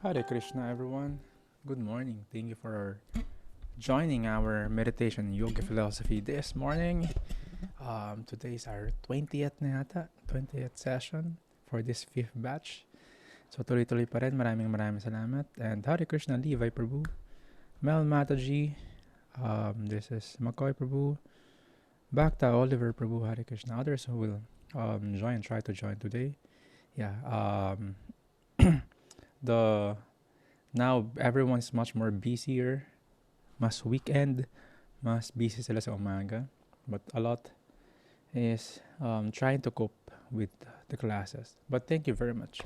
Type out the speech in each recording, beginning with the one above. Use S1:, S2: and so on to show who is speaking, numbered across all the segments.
S1: Hare Krishna, everyone. Good morning. Thank you for joining our meditation yoga philosophy this morning. Today's our 20th na yata, 20th session for this fifth batch. So tuloy-tuloy pa rin. Maraming salamat. And Hare Krishna, Levi Prabhu, Mel Mataji, this is McCoy Prabhu, Bhakta Oliver Prabhu, Hare Krishna. Others who will try to join today. Yeah. The Now everyone is much more busier. Mas weekend, mas busy sila sa umaga. But a lot is trying to cope with the classes. But thank you very much.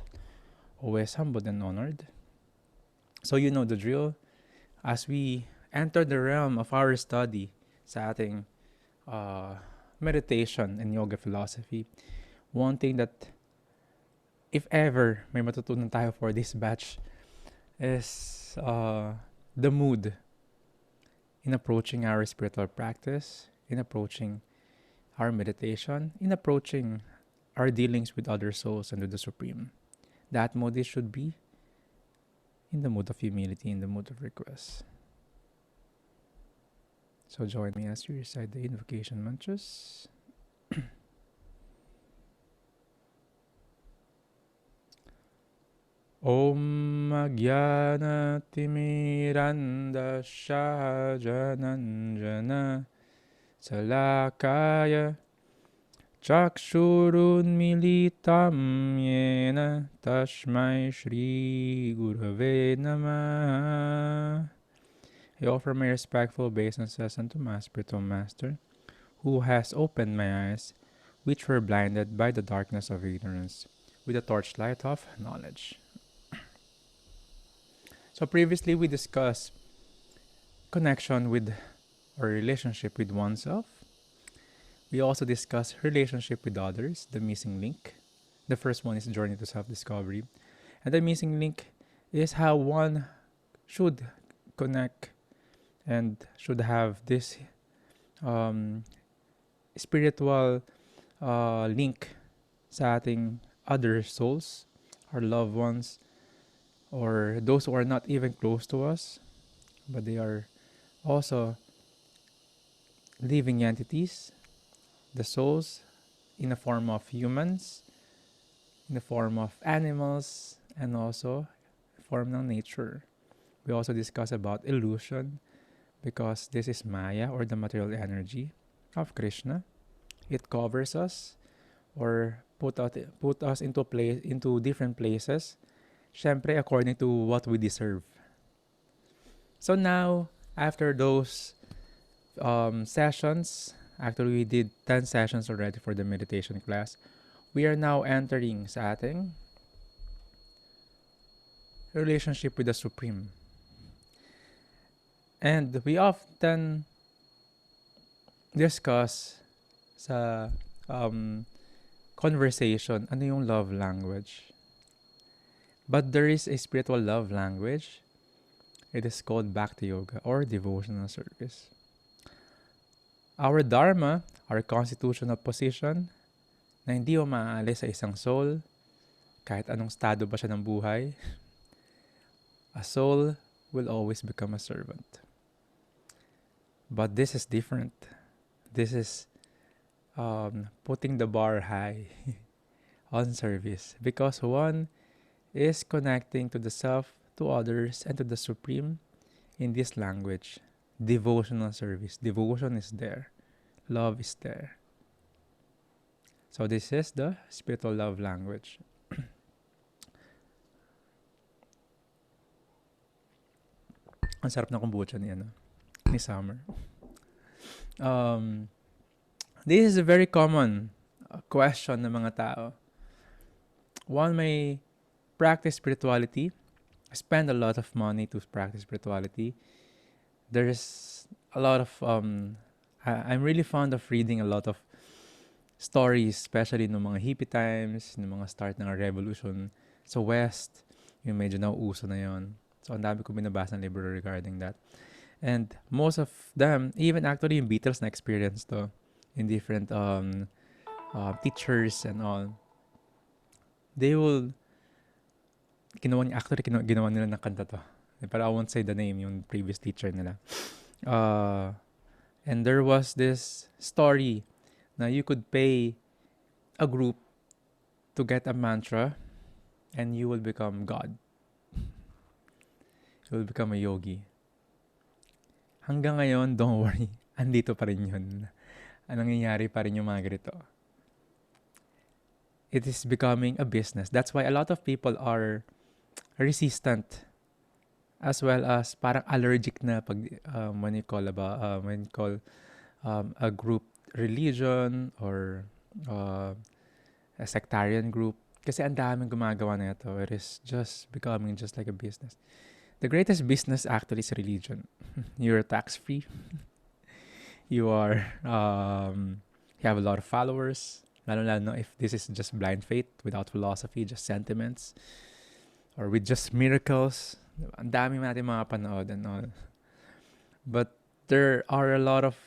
S1: Always humbled and honored. So you know the drill. As we enter the realm of our study sa ating meditation and yoga philosophy, one thing that if ever may matutunan tayo for this batch is the mood in approaching our spiritual practice, in approaching our meditation, in approaching our dealings with other souls and with the Supreme. That mood should be in the mood of humility, in the mood of request. So join me as we recite the invocation mantras. Om Jnana Jananjana Salakaya Chakshurunmilitam Yena Tashmai Shri Gurave Namah. I offer my respectful obeisances unto my spiritual master, who has opened my eyes, which were blinded by the darkness of ignorance, with the torchlight of knowledge. So previously we discussed connection with or relationship with oneself. We also discussed relationship with others, the missing link. The first one is journey to self-discovery. And the missing link is how one should connect and should have this spiritual link sa ating other souls, our loved ones, or those who are not even close to us, but they are also living entities, the souls in the form of humans, in the form of animals, and also form ng nature. We also discuss about illusion because this is Maya or the material energy of Krishna. It covers us or put us into different places, syempre according to what we deserve. So now, after those sessions, actually we did 10 sessions already for the meditation class. We are now entering sa ating relationship with the Supreme. And we often discuss sa conversation ano yung love language. But there is a spiritual love language. It is called Bhakti Yoga or devotional service. Our Dharma, our constitutional position, na hindi mo maaalis sa isang soul, kahit anong estado ba siya ng buhay, a soul will always become a servant. But this is different. This is putting the bar high on service because one is connecting to the self, to others, and to the Supreme in this language. Devotional service. Devotion is there. Love is there. So this is the spiritual love language. Ang sarap na kombucha ni Summer. This is a very common question ng mga tao. One may practice spirituality, spend a lot of money to practice spirituality. There's a lot of I'm really fond of reading a lot of stories, especially ng mga hippie times, ng mga start ng revolution sa West, yung medyo nauuso na yon. So, ang dami ko binabasa ng libro regarding that. And most of them, even actually yung Beatles na experience to in different teachers and all, they will Ginawa nila ng kanta to. Pero I won't say the name, yung previous teacher nila. And there was this story na you could pay a group to get a mantra and you will become God. You will become a yogi. Hanggang ngayon, don't worry. Andito pa rin yun. Nangyayari pa rin yung mga ganito. It is becoming a business. That's why a lot of people are resistant as well as parang allergic na pag when you call a group religion or a sectarian group kasi ang daming gumagawa na ito. It is just becoming just like a business. The greatest business actually is religion. You're tax free. You are you have a lot of followers. Lalo if this is just blind faith without philosophy, just sentiments or with just miracles. Ang dami natin mga panood and all. But there are a lot of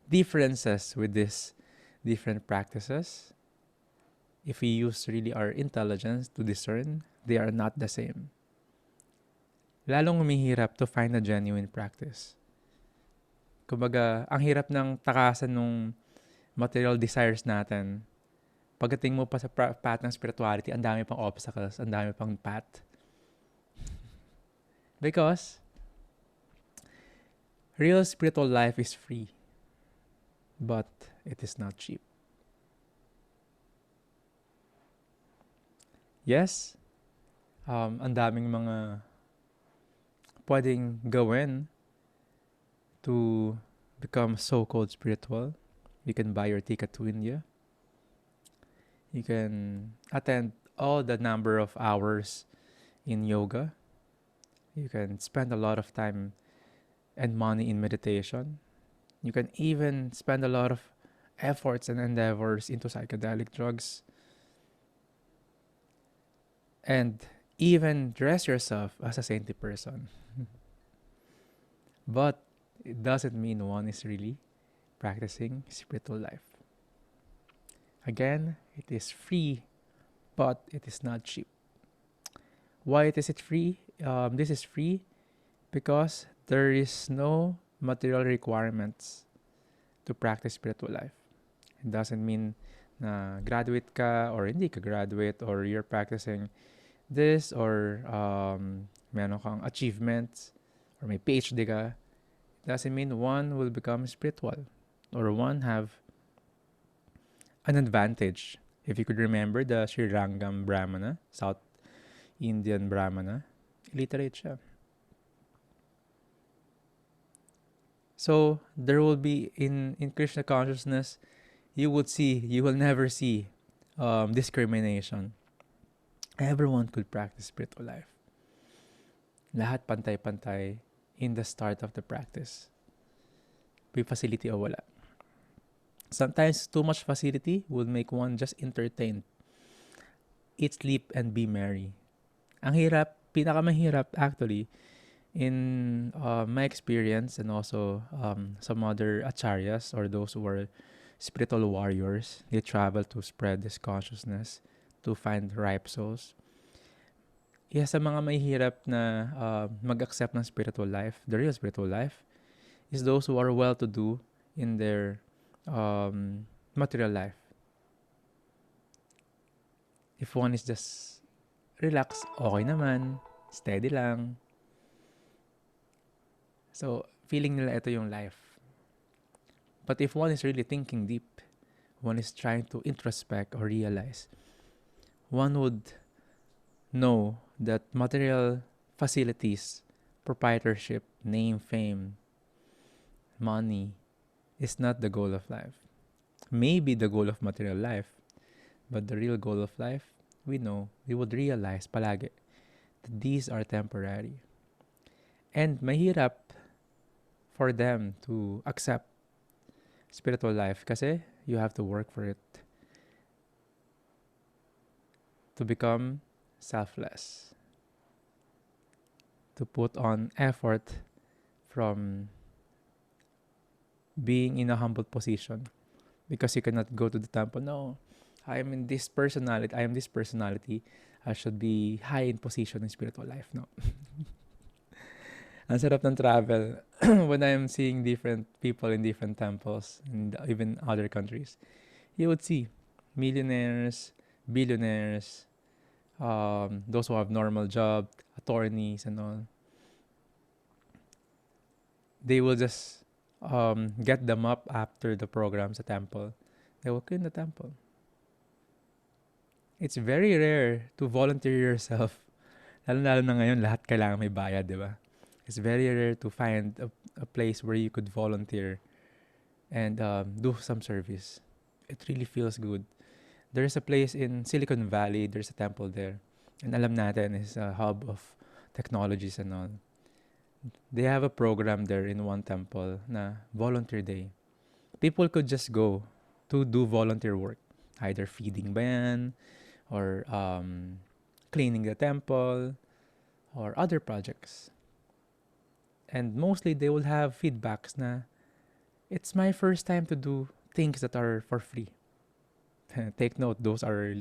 S1: differences with these different practices. If we use really our intelligence to discern, they are not the same. Lalong humihirap to find a genuine practice. Kumbaga, ang hirap ng takasan ng material desires natin. Pagdating mo pa sa path ng spirituality, ang dami pang obstacles, ang dami pang path. Because real spiritual life is free, but it is not cheap. Yes, ang daming mga pwedeng gawin to become so-called spiritual. You can buy your ticket to India. You can attend all the number of hours in yoga. You can spend a lot of time and money in meditation. You can even spend a lot of efforts and endeavors into psychedelic drugs. And even dress yourself as a saintly person. But it doesn't mean one is really practicing spiritual life. Again, it is free, but it is not cheap. Why is it free? This is free because there is no material requirements to practice spiritual life. It doesn't mean na graduate ka or hindi ka graduate or you're practicing this or meron kang achievements or may PhD ka. It doesn't mean one will become spiritual or one have an advantage. If you could remember the Sri Rangam Brahmana, South Indian Brahmana, illiterate siya. So there will be in Krishna consciousness, you will never see discrimination. Everyone could practice spiritual life. Lahat pantay-pantay in the start of the practice. May facility o wala. Sometimes too much facility will make one just entertained. Eat, sleep, and be merry. Ang hirap, pinakamahirap actually, in my experience and also some other acharyas or those who are spiritual warriors, they travel to spread this consciousness to find ripe souls. Isa sa mga mahihirap na mag-accept ng spiritual life, the real spiritual life, is those who are well-to-do in their material life. If one is just relax, okay naman, steady lang. So, feeling nila ito yung life. But if one is really thinking deep, one is trying to introspect or realize, one would know that material facilities, proprietorship, name, fame, money is not the goal of life. Maybe the goal of material life, but the real goal of life, we would realize palagi that these are temporary. And mahirap for them to accept spiritual life kasi you have to work for it. To become selfless. To put on effort from being in a humble position. Because you cannot go to the temple, no, I am this personality. I should be high in position in spiritual life, no? Ang sarap ng travel when I'm seeing different people in different temples and even other countries. You would see millionaires, billionaires, those who have normal job, attorneys and all. They will just get them up after the program sa temple. They will clean the temple. It's very rare to volunteer yourself. Lalo-lalo na ngayon, lahat kailangan may bayad, di ba? It's very rare to find a place where you could volunteer and do some service. It really feels good. There's a place in Silicon Valley, there's a temple there. And alam natin, is a hub of technologies and all. They have a program there in one temple na volunteer day. People could just go to do volunteer work. Either feeding ba yan, or cleaning the temple, or other projects. And mostly they will have feedbacks na, it's my first time to do things that are for free. Take note, those are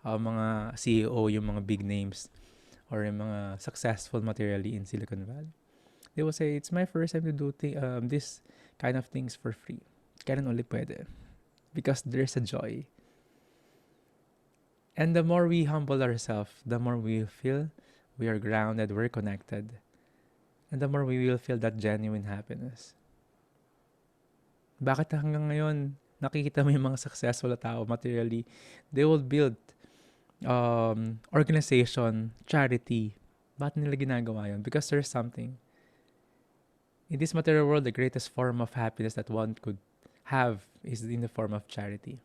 S1: mga CEO, yung mga big names, or yung mga successful materially in Silicon Valley. They will say, it's my first time to do this kind of things for free. Kailan ulit pwede? Because there's a joy. And the more we humble ourselves, the more we feel we are grounded, we're connected. And the more we will feel that genuine happiness. Bakit hanggang ngayon, nakikita mo yung mga successful na tao materially, they will build organization, charity. Bakit nila ginagawa yun? Because there's something. In this material world, the greatest form of happiness that one could have is in the form of charity.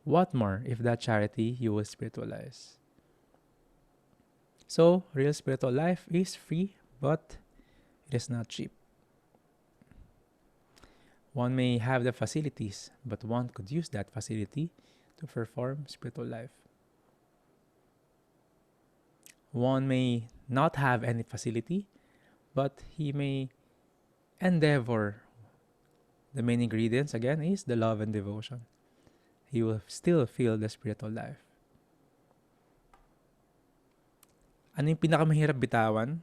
S1: What more if that charity you will spiritualize? So, real spiritual life is free, but it is not cheap. One may have the facilities, but one could use that facility to perform spiritual life. One may not have any facility, but he may endeavor. The main ingredients, again, is the love and devotion. He will still feel the spiritual life. Ano yung pinakamahirap bitawan?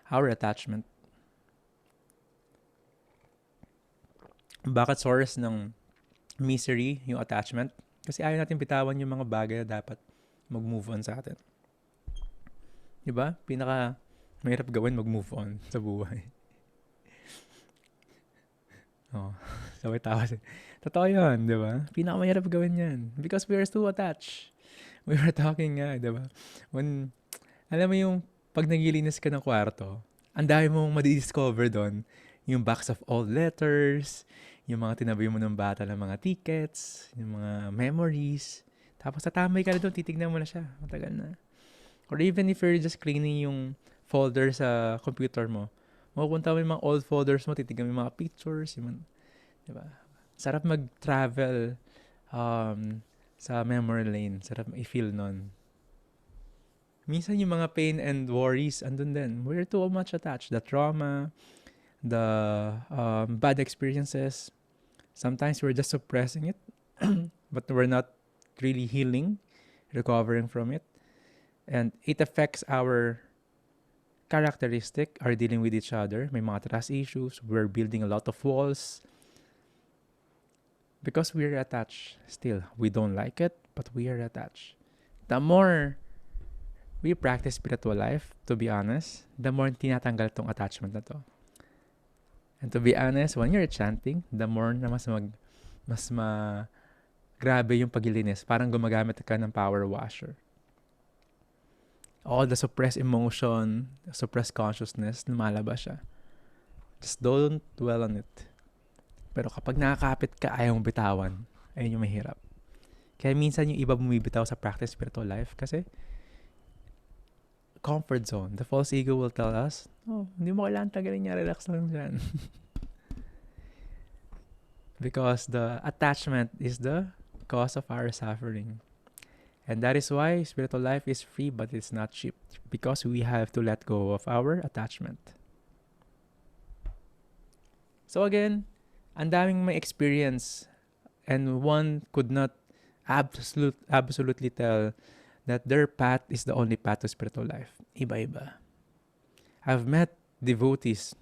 S1: Our attachment. Bakit source ng misery yung attachment? Kasi ayaw natin bitawan yung mga bagay na dapat mag-move on sa atin. Diba? Pinaka mahirap gawin mag-move on sa buhay. Oh, sabay tawa siya. Totoo yun, di ba? Pinakamahirap gawin yan. Because we are too attached. We were talking nga, di ba? When, alam mo yung pag nagilinis ka ng kwarto, ang dami mong madidiscover doon. Yung box of old letters, yung mga tinabi mo ng bata ng mga tickets, yung mga memories. Tapos tatambay ka na doon, titignan mo na siya. Matagal na. Or even if you're just cleaning yung folder sa computer mo, mapupunta mo yung mga old folders mo, titignan mo yung mga pictures, yung, diba? Sarap mag-travel sa memory lane. Sarap i-feel nun. Minsan yung mga pain and worries, andun din. We're too much attached. The trauma, the bad experiences. Sometimes we're just suppressing it, but we're not really healing, recovering from it. And it affects our characteristic, are dealing with each other. May mga trust issues. We're building a lot of walls. Because we're attached still. We don't like it, but we are attached. The more we practice spiritual life, to be honest, the more tinatanggal tong attachment na to. And to be honest, when you're chanting, the more na grabe yung pagilinis. Parang gumagamit ka ng power washer. All the suppressed emotion, suppressed consciousness, lumalabas siya. Just don't dwell on it. Pero kapag nakakapit ka, ayaw mong bitawan. Ayun yung mahirap. Kaya minsan yung iba bumibitaw sa practice spiritual life kasi comfort zone. The false ego will tell us, oh, hindi mo kailangan tagalin niya, relax lang dyan. Because the attachment is the cause of our suffering. And that is why spiritual life is free, but it's not cheap. Because we have to let go of our attachment. So again, ang daming may experience, and one could not absolutely tell that their path is the only path to spiritual life. Iba-iba. I've met devotees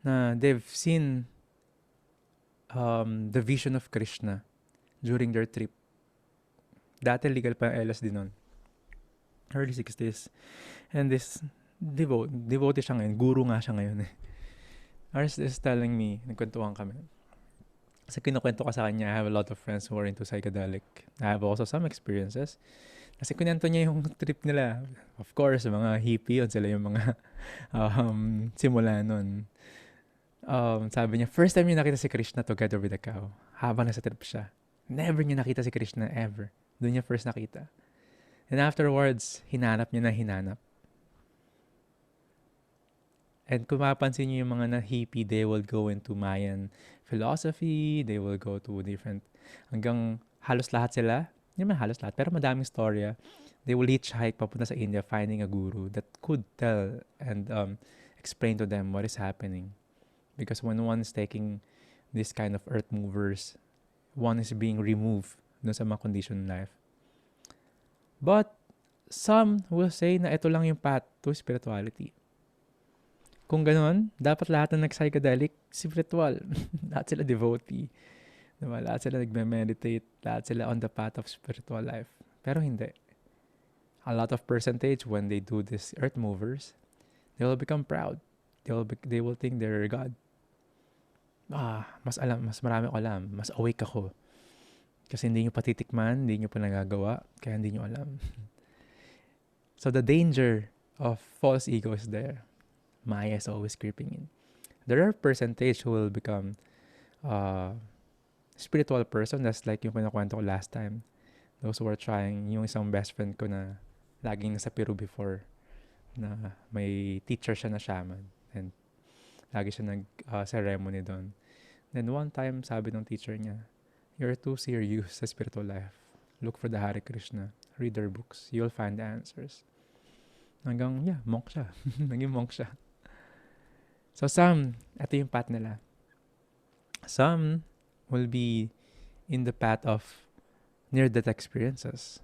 S1: na they've seen the vision of Krishna during their trip. Dati legal pa ang LSD nun. Early 60s. And this devotee siya ngayon. Guru nga siya ngayon eh. Ars is telling me, nagkwentuhan kami. Kasi kinukwento ka sa kanya, I have a lot of friends who are into psychedelic. I have also some experiences. Kasi kunento niya yung trip nila. Of course, mga hippie yun. Sila yung mga simula nun. Sabi niya, first time niya nakita si Krishna together with a cow. Habang nasa trip siya. Never niya nakita si Krishna, ever. Doon niya first nakita. And afterwards, hinanap niya na hinanap. And kung mapansin niyo yung mga na-hippie, they will go into Mayan philosophy, they will go to different, hanggang halos lahat sila, hindi naman halos lahat, pero madaming storya. They will hitchhike papunta sa India finding a guru that could tell and explain to them what is happening. Because when one is taking this kind of earth movers, one is being removed dun sa mga condition in life. But some will say na ito lang yung path to spirituality. Kung ganun, dapat lahat na nag-psychedelic, spiritual. Lahat sila devotee. Diba? Lahat sila nagme-meditate. Lahat sila on the path of spiritual life. Pero hindi. A lot of percentage when they do this earth movers, they will become proud. They will think they're God. Mas marami ko alam. Mas awake ako. Kasi hindi nyo patitikman, hindi nyo pa nagagawa, kaya hindi nyo alam. So the danger of false ego is there. Maya is always creeping in. There are percentage who will become spiritual person. That's like yung pinakwento ko last time. Those who are trying, yung isang best friend ko na laging nasa Peru before, na may teacher siya na shaman. And lagi siya nag-ceremony doon. Then one time, sabi ng teacher niya, you're too serious sa spiritual life. Look for the Hare Krishna. Read their books. You'll find the answers. Hanggang, monk siya. Naging monk siya. So some, ito yung path nila. Some will be in the path of near-death experiences.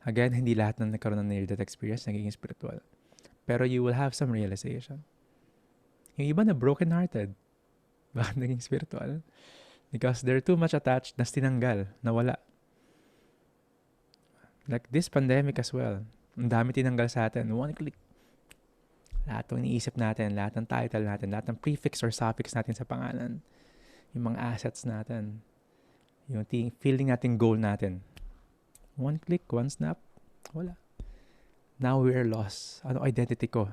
S1: Again, hindi lahat na nagkaroon ng near-death experience nagiging spiritual. Pero you will have some realization. Yung iba na broken-hearted, bakit naging spiritual? Because they're too much attached, na tinanggal, nawala. Like this pandemic as well. Ang dami tinanggal sa atin. One click. Lahat ng iniisip natin, lahat ng title natin, lahat ng prefix or suffix natin sa pangalan. Yung mga assets natin. Yung feeling natin goal natin. One click, one snap, wala. Now we are lost. Ano identity ko?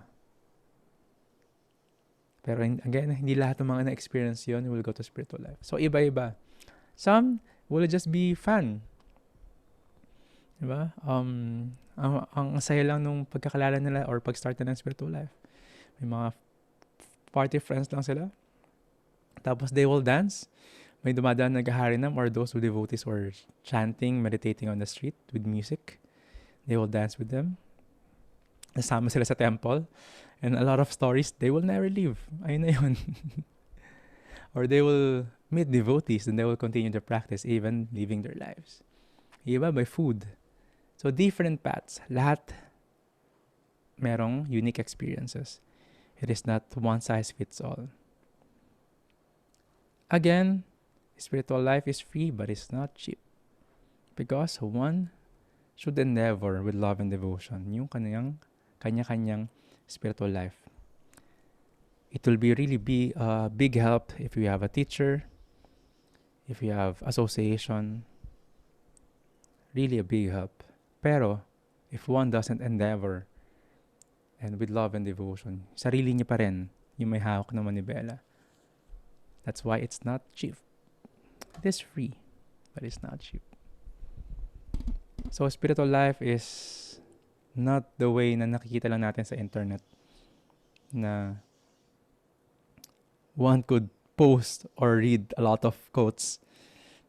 S1: Pero again, hindi lahat ng mga na-experience yun will go to spiritual life. So iba-iba. Some will just be fun. Diba? Ang saya lang nung pagkakalala nila or pag-start na ng spiritual life. May mga party friends lang sila. Tapos they will dance. May dumadaan nag-harinam or those who devotees were chanting, meditating on the street with music. They will dance with them. Nasama sila sa temple. And a lot of stories, they will never leave. Ayun na yun. Or they will meet devotees and they will continue their practice even living their lives. Iba by food. So different paths. Lahat merong unique experiences. It is not one size fits all. Again, spiritual life is free but it's not cheap. Because one should endeavor with love and devotion yung kanya-kanyang spiritual life. It will really be a big help if you have a teacher, if you have association. Really a big help. Pero, if one doesn't endeavor and with love and devotion, sarili niya pa rin yung may hawak na manibela. That's why it's not cheap. It is free, but it's not cheap. So, spiritual life is not the way na nakikita lang natin sa internet na one could post or read a lot of quotes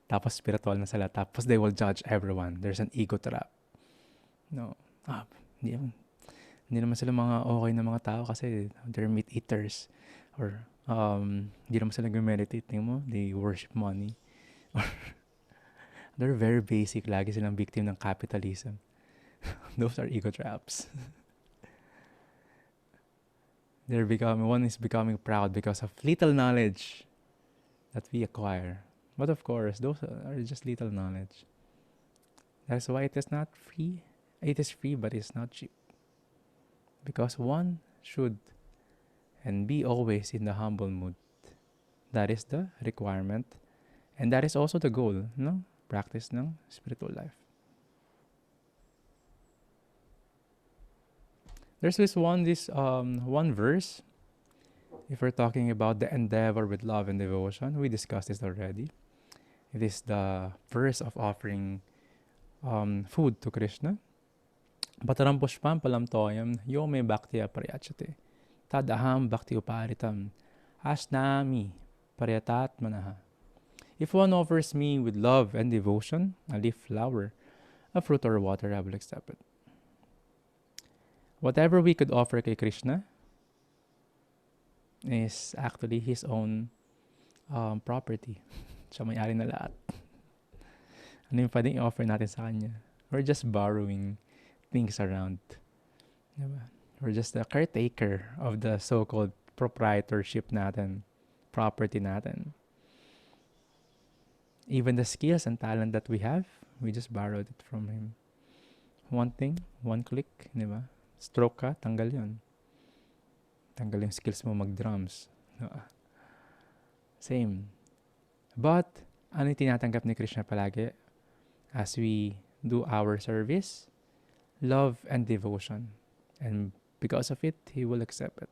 S1: tapos spiritual na sila tapos they will judge everyone. There's an ego trap. No. Hindi naman sila mga okay na mga tao kasi they're meat eaters or hindi naman sila nag-meditate mo. They worship money. They're very basic. Lagi silang victim ng capitalism. Those are ego traps. One is becoming proud because of little knowledge that we acquire. But of course, those are just little knowledge. That's why it is not free. It is free, but it's not cheap. Because one should and be always in the humble mood. That is the requirement. And that is also the goal ng practice ng spiritual life. There's one verse. If we're talking about the endeavor with love and devotion, we discussed this already. It is the verse of offering food to Krishna. Pataram pushpam palam toyam yome bhaktiya pariyachate. Tadaham bhakti uparitam asnami pariyatat manaha. If one offers me with love and devotion, a leaf, flower, a fruit or water, I will accept it. Whatever we could offer kay Krishna is actually his own property. Siya may-ari na lahat. Ano yung pwedeng i-offer natin sa kanya? We're just borrowing things around. Diba? We're just the caretaker of the so-called proprietorship natin, property natin. Even the skills and talent that we have, we just borrowed it from him. One thing, one click, diba? Stroke ka, tanggal yun. Tanggal yung skills mo mag-drums. Diba? Same. But, ano yung tinatanggap ni Krishna palagi? As we do our service, love and devotion. And because of it, he will accept it.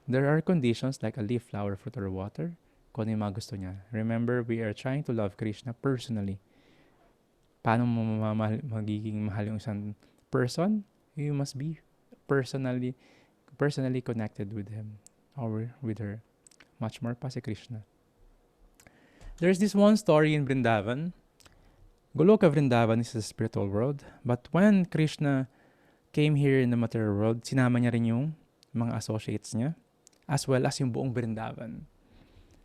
S1: There are conditions like a leaf, flower, fruit, or water. Kung ano yung mga gusto niya. Remember, we are trying to love Krishna personally. Paano mo magiging mahal yung isang person? You must be personally connected with him or with her. Much more pa si Krishna. There's this one story in Vrindavan. Goloka Vrindavan is a spiritual world. But when Krishna came here in the material world, sinama niya rin yung mga associates niya as well as yung buong Vrindavan.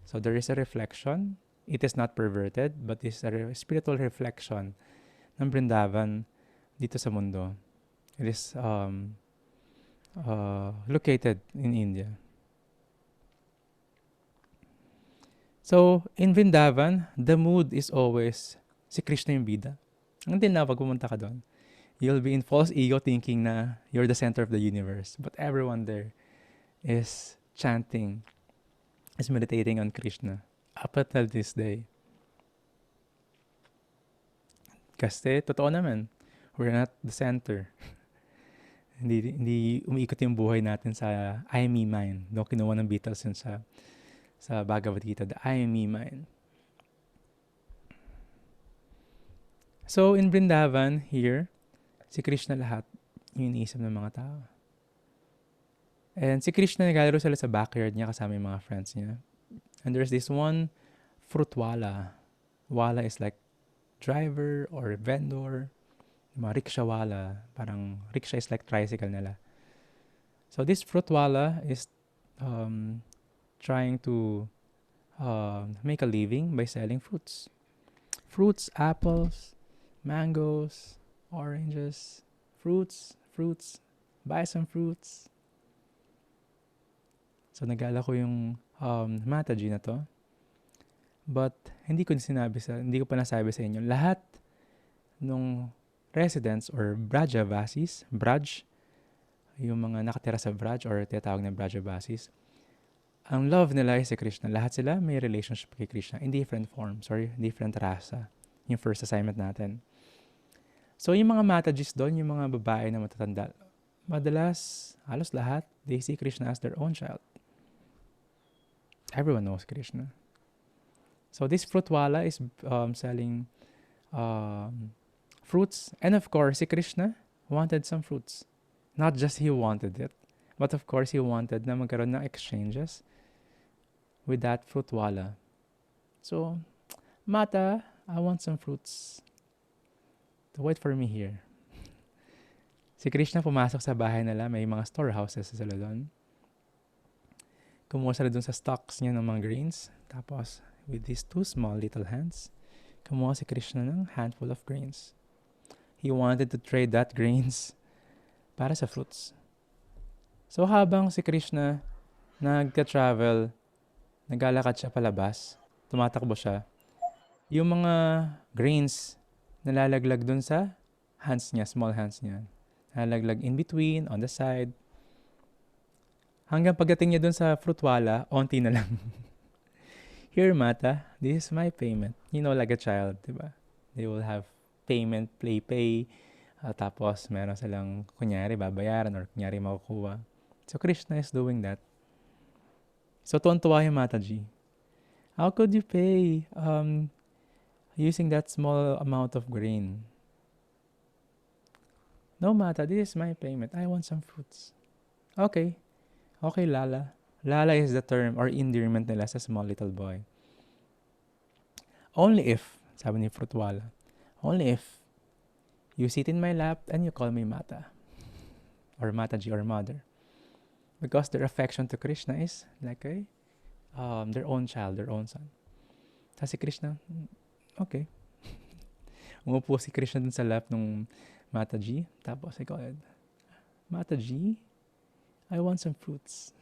S1: So there is a reflection. It is not perverted, but it's a spiritual reflection ng Vrindavan dito sa mundo. It is located in India. So, in Vrindavan, the mood is always si Krishna yung bida. Until na, pag pumunta ka doon, you'll be in false ego thinking na you're the center of the universe. But everyone there is chanting, is meditating on Krishna up until this day. Kasi, totoo naman, we're not the center. hindi umiikot yung buhay natin sa I, me, mine. Doon kinuha ng Beatles yun sa Bhagavad Gita, the I, me, mine. So, in Vrindavan, here, si Krishna lahat yung iniisip ng mga tao. And si Krishna, naglalaro sila sa backyard niya kasama yung mga friends niya. And there's this one fruitwala. Wala is like driver or vendor. Mga rikshawala. Parang rickshaw is like tricycle nila. So this fruitwala is trying to make a living by selling fruits. Fruits, apples, mangoes, oranges, fruits. Buy some fruits. So, nag-ala ko yung Mataji na to. But, hindi ko pa nasabi sa inyo. Lahat nung residents or Brajavasis, yung mga nakatira sa Braj or tinatawag na Brajavasis, ang love nila ay si Krishna. Lahat sila may relationship kay Krishna in different forms or different rasa. Yung first assignment natin. So, yung mga Matajis doon, yung mga babae na matatanda, madalas, halos lahat, they see Krishna as their own child. Everyone knows Krishna. So this fruitwala is selling fruits. And of course, si Krishna wanted some fruits. Not just he wanted it, but of course, he wanted na magkaroon ng exchanges with that fruitwala. So, Mata, I want some fruits. Wait for me here. Si Krishna pumasok sa bahay nila, may mga storehouses sila doon. Kumuha sila dun sa stocks niya ng mga grains. Tapos, with these two small little hands, Kumuha si Krishna ng handful of grains. He wanted to trade that grains para sa fruits. So habang si Krishna nagka-travel, naglalakad siya palabas, tumatakbo siya, yung mga grains nalalaglag dun sa hands niya, small hands niya. Nalalaglag in between, on the side. Hanggang pagdating niya dun sa fruitwala, onti na lang. Here, Mata, this is my payment. Like a child, diba? They will have payment, pay. Tapos, meron silang, kunyari, babayaran or kunyari, makukuha. So, Krishna is doing that. So, tuwan-tuwa yung Mataji. How could you pay using that small amount of grain? No, Mata, this is my payment. I want some fruits. Okay, Lala. Lala is the term or endearment nila sa small little boy. Only if, sabi ni Fruitwala, only if you sit in my lap and you call me Mata or Mataji or mother. Because their affection to Krishna is like their own child, their own son. Tapos si Krishna, okay. Umupo si Krishna dun sa lap nung Mataji. Tapos ikaw, Mataji, I want some fruits.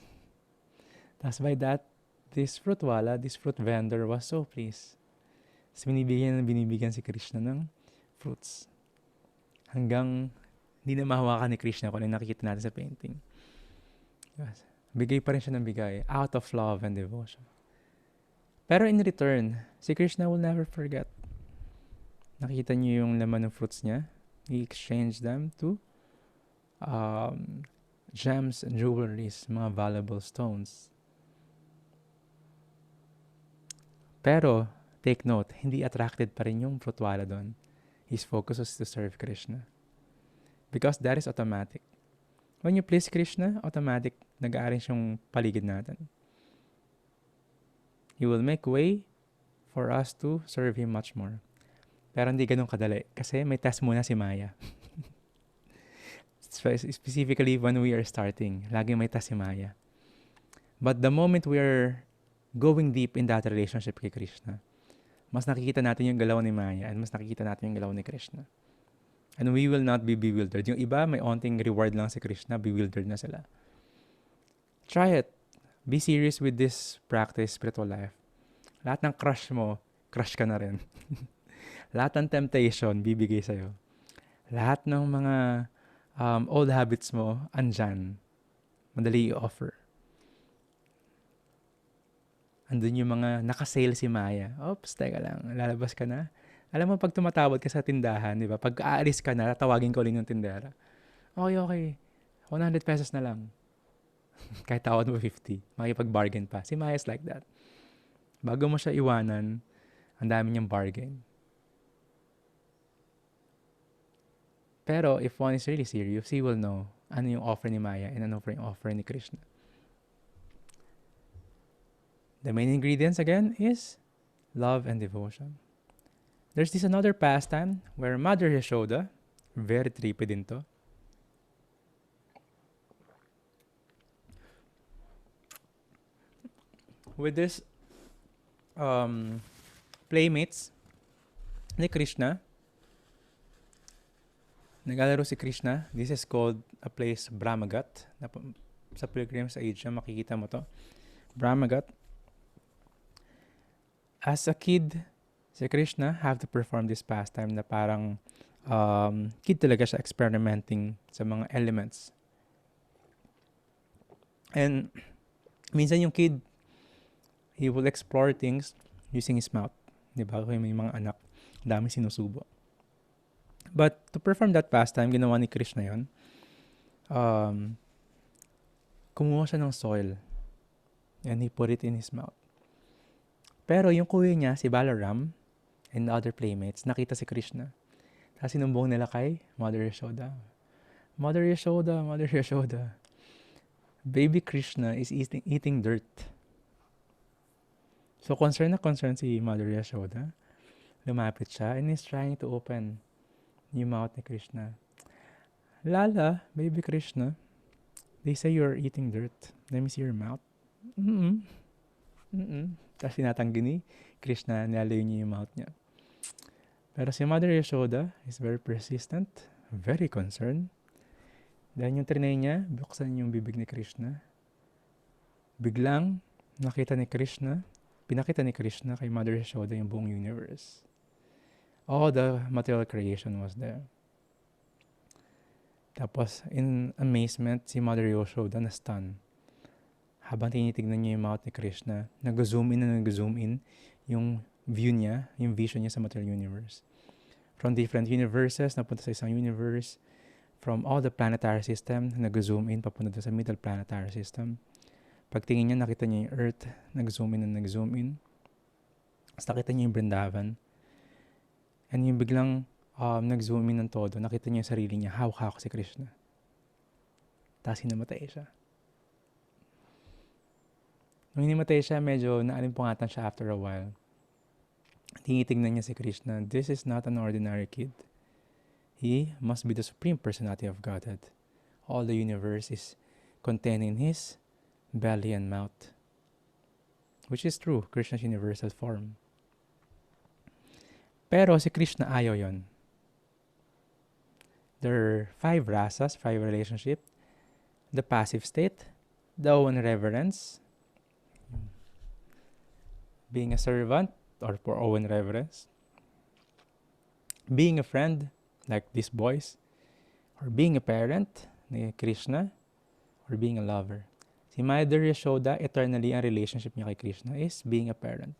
S1: Tapos by that, this fruit vendor was so pleased. Tapos binibigyan si Krishna ng fruits. Hanggang hindi na mahawakan ni Krishna kung ano nakikita natin sa painting. Yes. Bigay pa rin siya ng bigay out of love and devotion. Pero in return, si Krishna will never forget. Nakita niyo yung laman ng fruits niya. He exchanged them to gems and jewelries, mga valuable stones. Pero, take note, hindi attracted pa rin yung fruitwala doon. His focus was to serve Krishna. Because that is automatic. When you please Krishna, automatic, nag-a-arrange yung paligid natin. He will make way for us to serve Him much more. Pero hindi ganun kadali. Kasi may test muna si Maya. Specifically when we are starting, lagi may test si Maya. But the moment we are going deep in that relationship kay Krishna, mas nakikita natin yung galaw ni Maya and mas nakikita natin yung galaw ni Krishna. And we will not be bewildered. Yung iba, may onting reward lang si Krishna, bewildered na sila. Try it. Be serious with this practice, spiritual life. Lahat ng crush mo, crush ka na rin. Lahat ng temptation, bibigay sa'yo. Lahat ng mga old habits mo, andyan. Madali i-offer. Andun yung mga nakasale si Maya. Oops, teka lang, lalabas ka na. Alam mo, pag tumatawad ka sa tindahan, di ba? Pag aalis ka na, tatawagin ko ulit yung tindera. Okay. 100 pesos na lang. Kahit tawad mo 50. Makipag-bargain pa. Si Maya is like that. Bago mo siya iwanan, ang dami niyang bargain. Pero if one is really serious, he will know ano yung offer ni Maya and ano yung offer ni Krishna. The main ingredients again is love and devotion. There's this another pastime where Mother Yashoda, very trippy din to, with this playmates ni Krishna, naglalaro si Krishna. This is called a place Brahmagat. Sa pilgrims sa Asia, makikita mo to. Brahmagat. As a kid, si Krishna have to perform this pastime na parang kid talaga siya experimenting sa mga elements. And minsan yung kid, he will explore things using his mouth. Diba? Kaya may mga anak, dami sinusubo. But to perform that pastime, ginawa ni Krishna yun. Kumuha siya ng soil and he put it in his mouth. Pero yung kuya niya, si Balaram, and the other playmates, nakita si Krishna. Tapos sinumbong nila kay Mother Yashoda. Mother Yashoda, baby Krishna is eating dirt. So concerned si Mother Yashoda. Lumapit siya and is trying to open yung mouth ni Krishna. Lala, baby Krishna, they say you're eating dirt. Let me see your mouth. Tapos tinatanggi ni Krishna, nilalayo niya yung mouth niya. Pero si Mother Yashoda is very persistent, very concerned. Dahil yung trinay niya, buksan yung bibig ni Krishna. Biglang pinakita ni Krishna kay Mother Yashoda yung buong universe. All the material creation was there. Tapos, in amazement, si Mother Yashoda na-stun. Habang tinitignan niya yung mouth ni Krishna, nag-zoom in yung view niya, yung vision niya sa material universe. From different universes, napunta sa isang universe. From all the planetary system, nag-zoom in, papunta sa middle planetary system. Pagtingin niya, nakita niya yung Earth, nag-zoom in. Tapos nakita niya yung Vrindavan. And yung biglang nag-zoom in ng todo, nakita niya yung sarili niya, hawak si Krishna. Tapos hinamatay siya. Nung hinamatay siya, medyo naalimpungatan siya after a while. Tinitignan niya si Krishna, this is not an ordinary kid. He must be the Supreme Personality of Godhead. All the universe is contained in his belly and mouth. Which is true, Krishna's universal form. Pero si Krishna ayaw yon. There are 5 rasas, 5 relationships. The passive state, the own reverence, being a servant or for own reverence, being a friend like these boys, or being a parent ni Krishna, or being a lover. Si Mother Yashoda, eternally ang relationship niya kay Krishna is being a parent.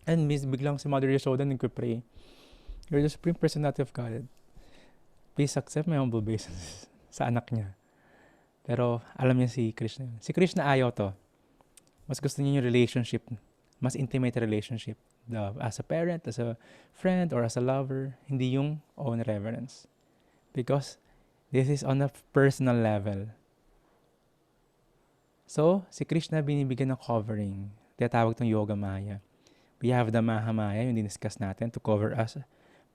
S1: And biglang si Mother Yashoda nagpipray, you're the Supreme Personality of God. Please accept my humble obeisance sa anak niya. Pero alam niya si Krishna. Si Krishna ayaw to. Mas gusto niya yung relationship, mas intimate relationship. As a parent, as a friend, or as a lover, hindi yung own reverence. Because this is on a personal level. So, si Krishna binibigyan ng covering. Tinatawag itong Yoga Maya. We have the Mahamaya, yung diniscuss natin, to cover us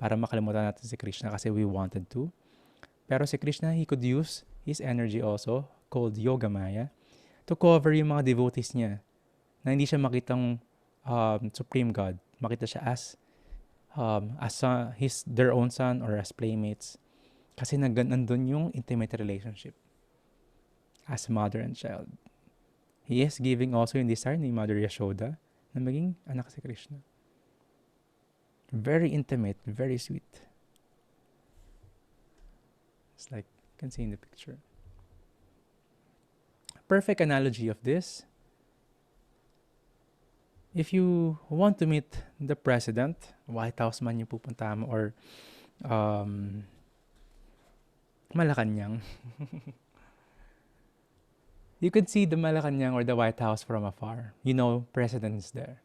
S1: para makalimutan natin si Krishna kasi we wanted to. Pero si Krishna, he could use his energy also, called Yoga Maya, to cover yung mga devotees niya na hindi siya makitang Supreme God. Makita siya as their own son or as playmates. Kasi nandun yung intimate relationship as mother and child. He is giving also yung desire ni Mother Yashoda na maging anak si Krishna. Very intimate, very sweet. It's like, you can see in the picture. Perfect analogy of this. If you want to meet the president, White House man yung pupunta mo, or Malacanang, you could see the Malacanang or the White House from afar. You know, president is there.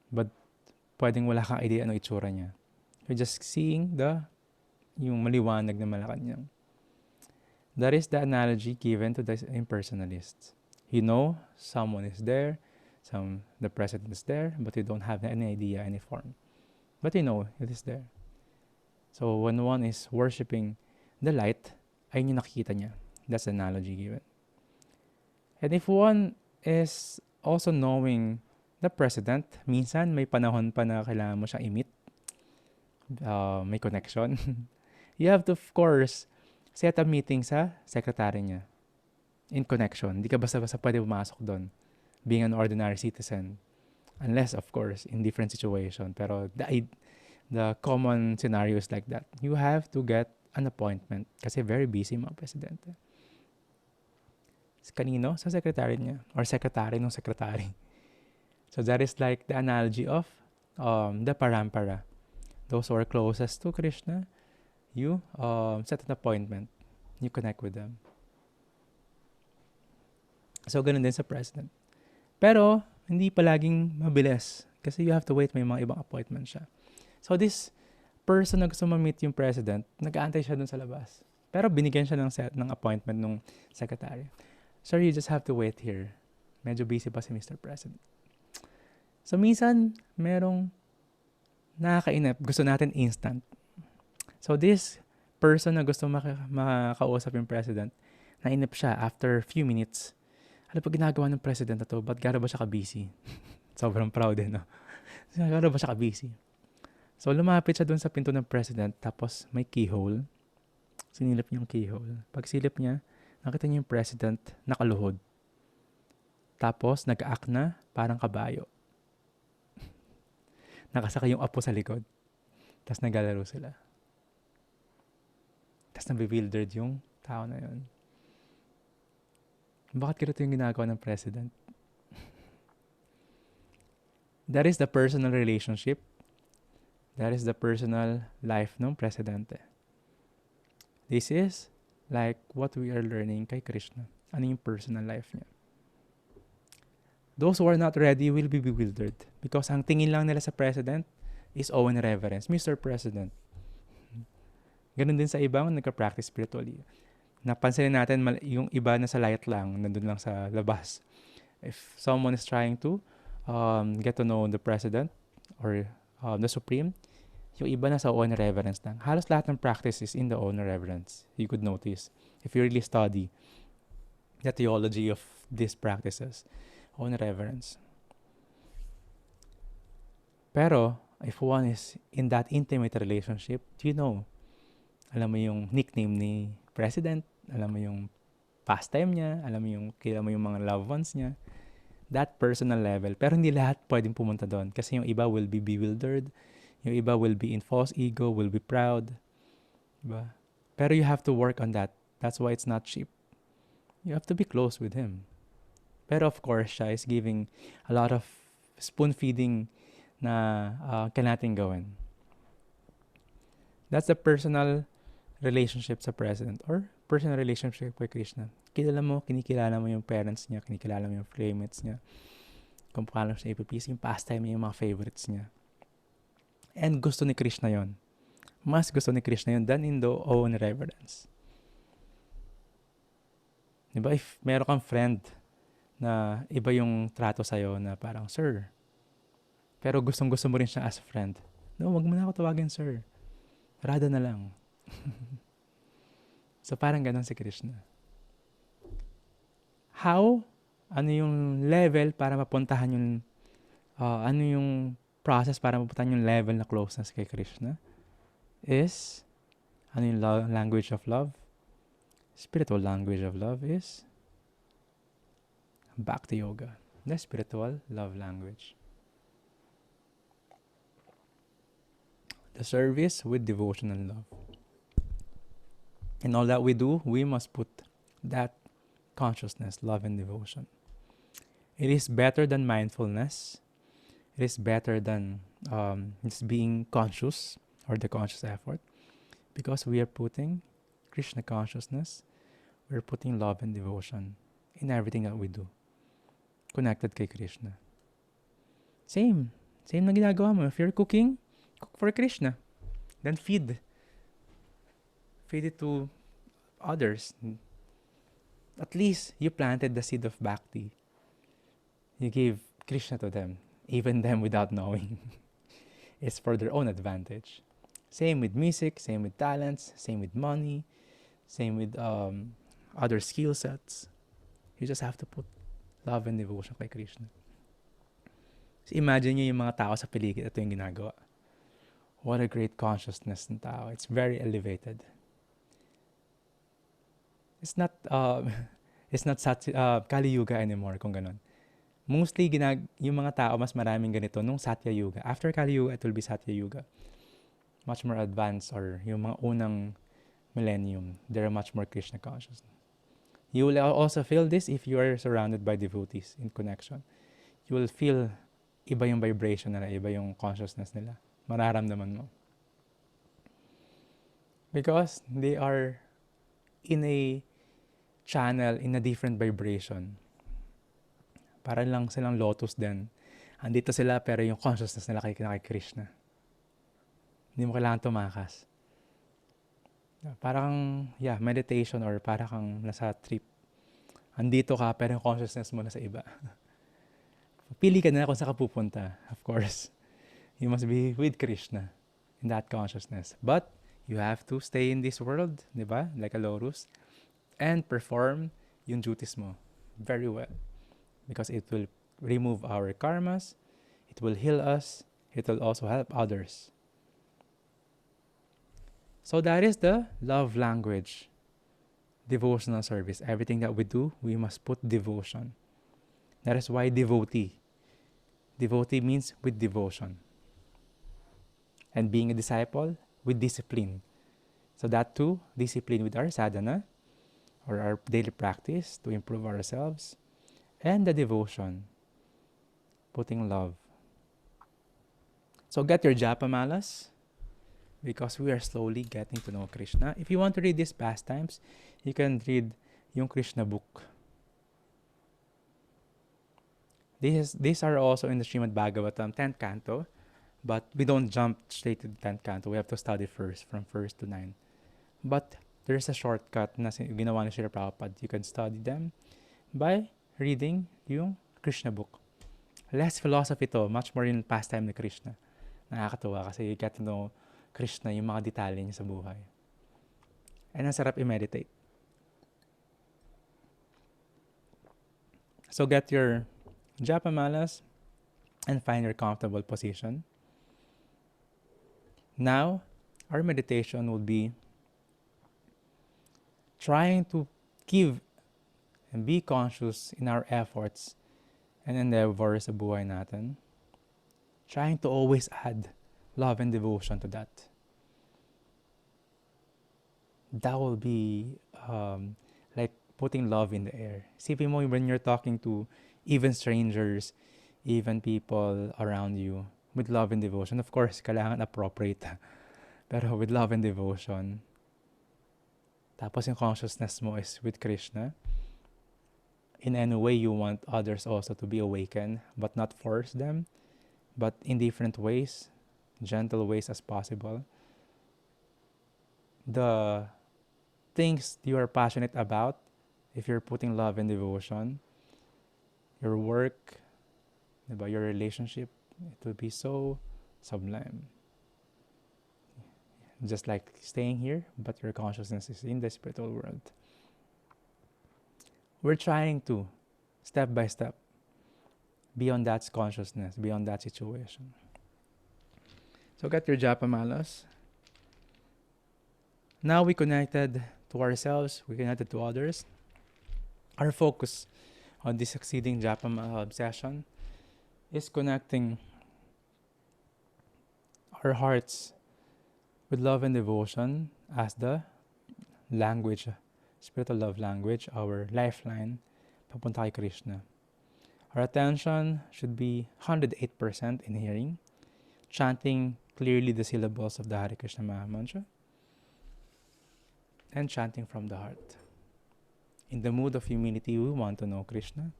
S1: But pwedeng wala kang idea ano itsura niya. You're just seeing yung maliwanag na Malacanang. That is the analogy given to the impersonalists. You know, someone is there, the president is there, but you don't have any idea, any form. But you know, it is there. So when one is worshipping the light, ayun yung nakikita niya. That's the analogy given. And if one is also knowing the president, minsan may panahon pa na kailangan mo siyang i-meet. May connection. You have to, of course, set a meeting sa secretary niya. In connection. Hindi ka basta-basta pwede pumasok doon. Being an ordinary citizen. Unless, of course, in different situation. Pero the common scenario is like that. You have to get an appointment. Kasi very busy mga presidente. Kanino? Sa secretary niya. Or secretary ng secretary. So that is like the analogy of the parampara. Those who are closest to Krishna, you set an appointment. You connect with them. So, ganun din sa president. Pero, hindi palaging mabilis. Kasi you have to wait, may mga ibang appointment siya. So, this person na gusto ma-meet yung president, nag-aantay siya dun sa labas. Pero, binigyan siya ng appointment ng secretary. Sir, you just have to wait here. Medyo busy pa si Mr. President. So, minsan, merong nakakainip. Gusto natin instant. So, this person na gusto makausap yung president, nainip siya after few minutes. Ano pa ginagawa ng president na to? Ba't gano'n ba siya ka-busy? Sobrang proud no? Siguro ba siya ka-busy? So, lumapit siya dun sa pinto ng president, tapos may keyhole. Sinilip niya yung keyhole. Pag silip niya, nakita niya yung president nakaluhod. Tapos, nag-act na parang kabayo. Nakasaka yung apo sa likod. Tapos naglalaro sila. Tapos nabewildered yung tao na yun. Bakit ganito yung ginagawa ng president? That is the personal relationship. That is the personal life ng presidente. This is like what we are learning kay Krishna. Ano yung personal life niya? Those who are not ready will be bewildered because ang tingin lang nila sa president is awe and reverence. Mr. President. Ganun din sa ibang nagka-practice spiritually. Napansin natin yung iba na sa light lang, nandun lang sa labas. If someone is trying to get to know the president or the supreme, yung iba na sa awe and reverence lang. Halos lahat ng practice is in the awe and reverence. You could notice if you really study the theology of these practices. Awe and reverence. Pero, if one is in that intimate relationship, you know, alam mo yung nickname ni president, alam mo yung pastime niya, alam mo yung mga loved ones niya, that personal level. Pero hindi lahat pwedeng pumunta doon kasi yung iba will be bewildered, yung iba will be in false ego, will be proud. Diba? Pero you have to work on that. That's why it's not cheap. You have to be close with him. Pero of course, siya is giving a lot of spoon feeding na kailangan natin gawin. That's the personal relationship sa president or personal relationship kay Krishna. Kinikilala mo yung parents niya, kinikilala mo yung playmates niya, kung paano siya ipipis, yung pastime niya, yung mga favorites niya. And gusto ni Krishna yon. Mas gusto ni Krishna yon than in the own reverence. Diba, if meron kang friend na iba yung trato sa'yo na parang, sir, pero gustong-gusto mo rin siya as a friend. No, wag mo na ako tawagin, sir. Rada na lang. So, parang ganon si Krishna. How? Ano yung level para mapuntahan yung ano yung process para mapuntahan yung level na closeness kay Krishna? Is, ano yung language of love? Spiritual language of love is Bhakti Yoga. The spiritual love language. The service with devotion and love. In all that we do, we must put that consciousness, love, and devotion. It is better than mindfulness. It is better than just being conscious or the conscious effort because we are putting Krishna consciousness, we're putting love and devotion in everything that we do. Connected kay Krishna. Same na ginagawa mo. If you're cooking, cook for Krishna. Then feed it to others. At least you planted the seed of bhakti. You gave Krishna to them, even them without knowing. It's for their own advantage. Same with music, same with talents, same with money, same with other skill sets. You just have to put love and devotion kay Krishna. So imagine nyo yung mga tao sa paligid, ito yung ginagawa. What a great consciousness ng tao. It's very elevated. It's not Kali Yuga anymore kung ganun. Mostly yung mga tao mas maraming ganito nung Satya Yuga. After Kali Yuga, it will be Satya Yuga. Much more advanced, or yung mga unang millennium, they're much more Krishna conscious. You will also feel this if you are surrounded by devotees in connection. You will feel iba yung vibration nila, iba yung consciousness nila. Mararamdaman mo. Because they are in a channel, in a different vibration. Para lang silang lotus din. Andito sila pero yung consciousness nila kay Krishna. Hindi mo kailangan tumakas. Parang, meditation or para kang nasa trip. Andito ka pero yung consciousness mo nasa iba. Pili ka na kung saan ka pupunta, of course. You must be with Krishna in that consciousness. But you have to stay in this world, di ba? Like a lotus. And perform yung duties mo very well. Because it will remove our karmas. It It will heal us. It will also help others. So that is the love language, devotional service. Everything that we do, we must put devotion. That is why devotee. Devotee means with devotion. And being a disciple with discipline. So that too, discipline with our sadhana or our daily practice to improve ourselves. And the devotion, putting love. So get your japa malas because we are slowly getting to know Krishna. If you want to read these pastimes, you can read yung Krishna book. These are also in the Srimad Bhagavatam, 10th canto, but we don't jump straight to the 10th canto. We have to study first, from 1st to 9. But there's a shortcut na ginawa ni Srila Prabhupada. You can study them by reading yung Krishna book. Less philosophy to, much more in pastime ni Krishna. Nakakatuwa kasi you get to know Krishna, yung mga detalye niya sa buhay. And ang sarap i-meditate. So get your japa malas and find your comfortable position. Now, our meditation will be trying to give and be conscious in our efforts and endeavors sa buhay natin. Trying to always add love and devotion to that. That will be like putting love in the air. Isipin mo when you're talking to even strangers, even people around you, with love and devotion. Of course, kailangan appropriate. Pero with love and devotion. Tapos yung consciousness mo is with Krishna. In any way you want others also to be awakened, but not force them, but in different ways, gentle ways as possible. The things you are passionate about, if you're putting love and devotion, your work, diba, your relationship, it will be so sublime. Just like staying here, but your consciousness is in the spiritual world. We're trying to, step by step, be on that consciousness, be on that situation. So get your japa malas. Now we connected to ourselves, we connected to others. Our focus on this succeeding japa mala session is connecting our hearts with love and devotion as the language, spiritual love language, our lifeline, papunta kay Krishna. Our attention should be 108% in hearing, chanting clearly the syllables of the Hare Krishna Maha Mantra, and chanting from the heart. In the mood of humility, we want to know Krishna.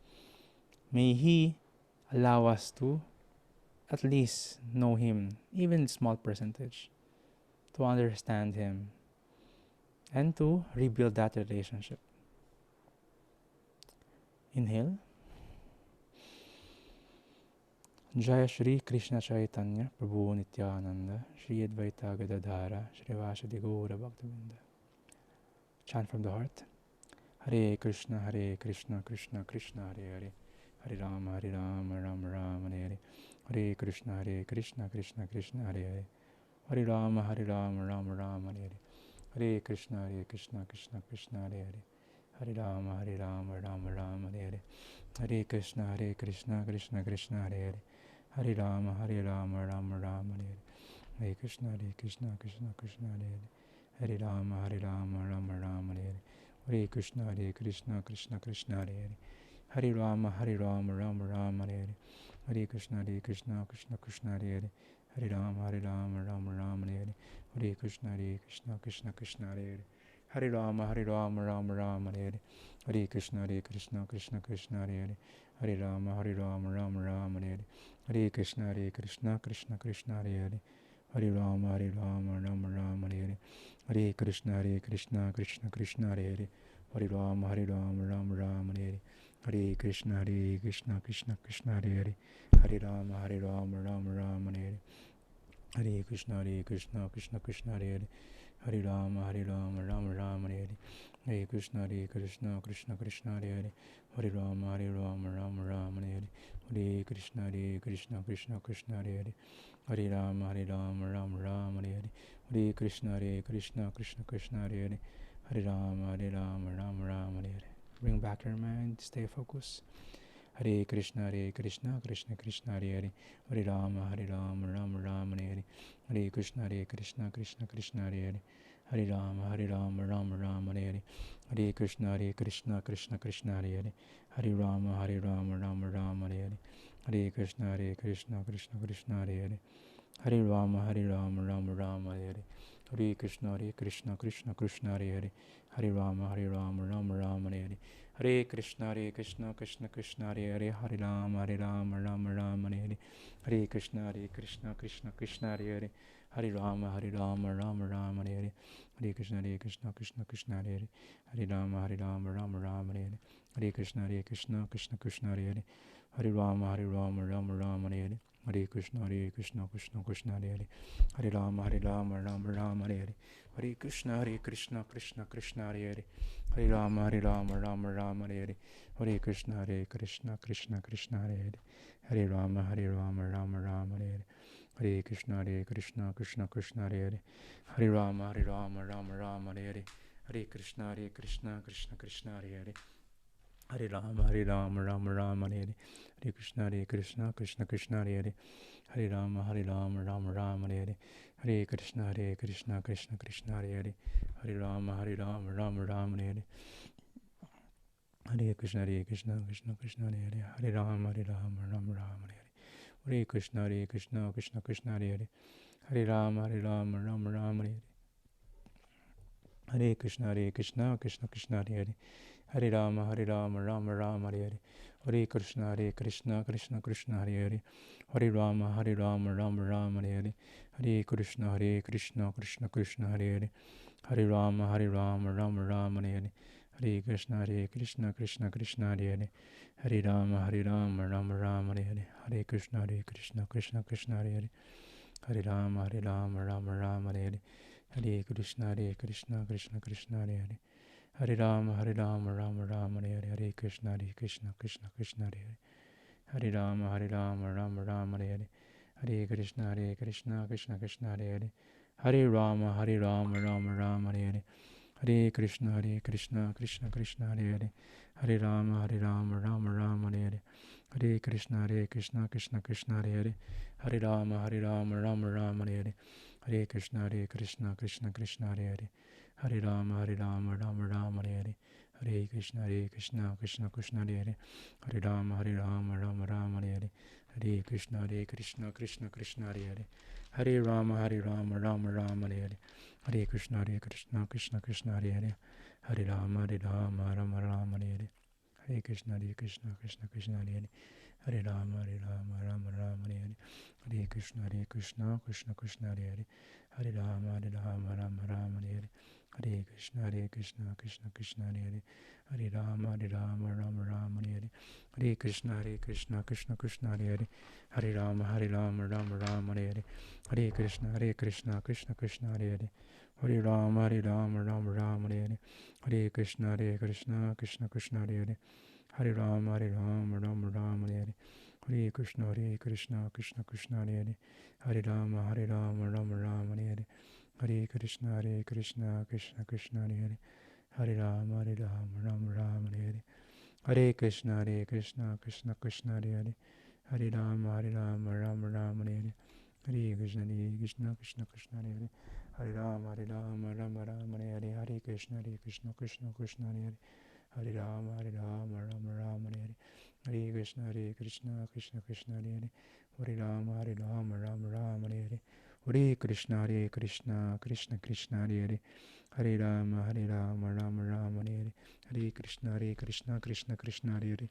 S1: May He allow us to at least know Him, even in small percentage, to understand Him, and to rebuild that relationship. Inhale. Jaya Shri Krishna Chaitanya Prabhu Nityananda Shri Advaita Gadadhara Shri Vasadi Gaura Bhaktavinda. Chant from the heart. Hare Krishna Krishna Krishna Hare Hare Hare Rama Rama Rama Hare Hare Hare Krishna Krishna Krishna Hare Hare Hare Rama Rama Rama Hare Hare Hare Krishna Krishna Krishna Hare Hare Hare Rama Rama Rama Hare Hare Hare Krishna Krishna Krishna Hare Hare Hare Rama Rama Rama Hare Hare Hare Krishna Krishna Krishna Hare Hare Hare Rama Rama Rama Hare Hare Hare Krishna Krishna Krishna Hare Hare Hare Rama Rama Rama Hare Hare Hare Krishna Krishna Krishna Hare Hare Hare Rama Rama Rama Hare Hare Hare Krishna Krishna Krishna Hare Hare Hare Rama Rama Rama Hare Hare Hare Krishna Krishna Krishna Hare Hare Hare Rama Rama Rama Hare Hare Hare Krishna Krishna Krishna Hare Hare Hare Rama Rama Rama Hare Hare Hare Krishna Krishna Krishna Hare Hare Hare Rama Rama Rama Hare Hare Hare Krishna Krishna Krishna Hare Hare Hare Rama Rama Rama Hare Hare Hare Krishna Krishna Krishna Hare Hare Hare Rama, Rama Rama, Hare Hare. Hare Krishna, Krishna Krishna, Hare Hare. Hare Rama, Rama Rama, Hare Hare. Hare Krishna, Krishna Krishna, Hare Hare. Hare Rama, Rama Rama, Hare Hare. Hare Krishna, Krishna Krishna, Hare Hare. Hare Rama, Rama Rama, Hare Hare. Bring back your mind, stay focused. Hare Krishna, Krishna Krishna, Hare Hare. Hare Rama, Rama Rama, Hare Hare. Hare Krishna, Krishna Krishna, Hare Hare. Hare Rama, Rama Rama, Hare Hare. Hare Krishna, Krishna Krishna, Hare Hare. Hare Rama, Rama Rama, Hare Hare. Hare Krishna, Krishna Krishna, Hare Hare. Hare Rama, Rama Rama, Hare Hare. Hare Krishna, Krishna Krishna, Hare Hare. Hare Rama, Rama Rama, Hare Hare. Hare Krishna, Krishna Krishna, Hare Hare. Hare Rama, Rama Rama, Hare Hare. Hare Krishna, Krishna Krishna, Hare Hare. Hare Rama, Rama Rama, Hare Hare. Hare Krishna, Krishna Krishna, Hare Hare. Hare Rama, Rama Rama, Hare Hare. Hare Krishna, Krishna Krishna, Hare Hare. Hare Rama, Rama Rama, Hare Hare. Hare Krishna, Krishna Krishna, Hare Hare. Hare Rama, Rama Rama, Hare Hare. Hare Krishna, Krishna Krishna, Hare Hare. Hare Rama, Rama Rama, Hare Hare. Hare Krishna, Krishna Krishna, Hare Hare. Hare Rama, Rama Rama, Hare Hare. Hare Krishna, Krishna Krishna, Hare Hare. Hare Rama, Rama Rama, Hare Hare. Hare Krishna, Krishna Krishna, Hare Hare. Hare Rama, Rama Rama, Hare Hare. Hare Krishna, Krishna Krishna, Hare Hare. Hare Rama, Rama Rama, Hare Hare. Hare Krishna, Krishna Krishna, Hare Hare. Hare Rama, Rama Rama, Hare Hare. Hare Krishna, Krishna Krishna, Hare Hare. Hare Rama, Rama Rama, Hare Hare. Hare Krishna, Krishna Krishna, Hare Hare. Hare Rama, Rama Rama, Hare Hare. Hare Krishna, Krishna Krishna, Hare Hare. Hare Rama, Rama Rama, Hare Hare. Hare Krishna, Krishna Krishna, Hare Hare. Hare Rama, Rama Rama, Hare Hare. Hare Krishna, Krishna Krishna, Hare Hare. Hare Rama, Rama Rama, Hare Hare. Hare Krishna, Krishna Krishna, Hare Hare. Hare Rama, Rama Rama, Hare Hare. Hare Krishna, Krishna Krishna, Hare Hare. Hare Rama, Rama Rama, Hare Hare. Hare Krishna, Krishna Krishna, Hare Hare. Hare Rama, Rama Rama, Hare Hare. Hare Krishna, Krishna Krishna, Hare Hare. Hare Rama, Rama Rama, Hare Hare. Hare Krishna, Krishna Krishna, Hare Hare. Hare Rama, Rama Rama, Hare Hare. Hare Krishna, Krishna Krishna, Hare Hare. Hare Rama, Rama Rama, Hare Hare. Hare Krishna, Krishna Krishna, Hare Hare. Hare Rama, Rama Rama, Hare Hare. Hare Krishna, Krishna Krishna, Hare Hare. Hare Rama, Rama Rama, Hare Hare. Hare Krishna, Krishna Krishna, Hare Hare. Hare Rama, Rama Rama, Hare Hare. Hare Krishna, Krishna Krishna, Hare Hare. Hare Rama, Rama Rama, Hare Hare. Hare Krishna, Krishna Krishna, Hare Hare. Hare Rama, Rama Rama, Hare Hare. Hare Krishna, Krishna Krishna, Hare Hare. Hare Rama, Rama Rama, Hare Hare. Hare Krishna, Krishna Krishna, Hare Hare. Hare Rama, Rama Rama, Hare Hare. Hare Krishna, Krishna Krishna, Hare Hare. Hare Rama, Rama Rama, Hare Hare. Hare Krishna, Krishna Krishna, Hare Hare. Hare Rama, Rama Rama, Hare Hare. Hare Krishna, Krishna Krishna, Hare Hare. Hare Rama, Rama Rama, Hare Hare. Hare Krishna, Krishna Krishna, Hare Hare. Hare Rama, Rama Rama, Hare Hare. Hare Krishna, Krishna Krishna, Hare Hare. Hare Rama, Rama Rama, Hare Hare. Hare Krishna, Krishna Krishna, Hare Hare. Hare Rama, Rama Rama, Hare Hare. Hare Krishna, Krishna Krishna, Hare Hare. Hare Rama, Rama Rama, Hare Hare. Hare Krishna, Krishna Krishna, Hare Hare. Hare Rama, Rama Rama, Hare Hare. Hare Krishna, Krishna Krishna, Hare Hare. Hare Rama, Rama Rama, Hare Hare. Hare Krishna, Krishna Krishna, Hare Hare. Hare Rama, Rama Rama, Hare Hare. Hare Krishna, Krishna Krishna, Hare Hare. Hare Rama, Rama Rama, Hare Hare. Hare Krishna, Krishna Krishna, Hare Hare.